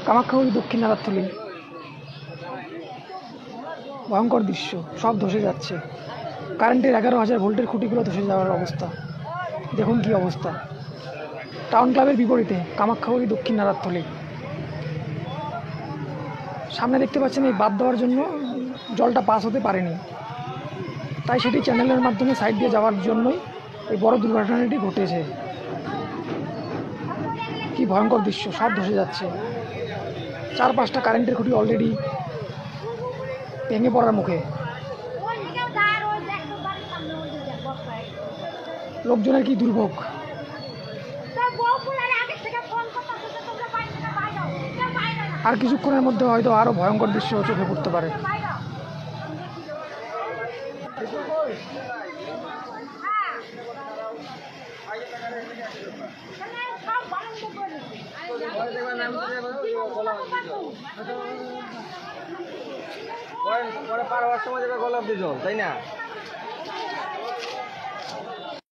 কামাখ্যাগুড়ি দক্ষিণ নারারথলি। ভয়ঙ্কর দৃশ্য, সব ধসে যাচ্ছে। কারেন্টের 11,000 ভোল্টের খুঁটিগুলো ধসে যাওয়ার অবস্থা। দেখুন কি অবস্থা। টাউন ক্লাবের বিপরীতে কামাখ্যাগুড়ি দক্ষিণ নারারথলি। সামনে দেখতে পাচ্ছেন এই বাঁধ দেওয়ার জন্য জলটা পাস হতে পারেনি, তাই সেটি চ্যানেলের মাধ্যমে সাইড দিয়ে যাওয়ার জন্যই এই বড় দুর্ঘটনাটি ঘটেছে। কি ভয়ঙ্কর দৃশ্য, সব ধসে যাচ্ছে। 4-5টা কারেন্টের খুঁটি অলরেডি ভেঙে পড়ার মুখে। লোকজনের কি দুর্ভোগ। আর কিছুক্ষণের মধ্যে হয়তো আরো ভয়ঙ্কর দৃশ্য চোখে পড়তে পারে। পরে পার হওয়ার সময় গোলাপ দিত, তাই না?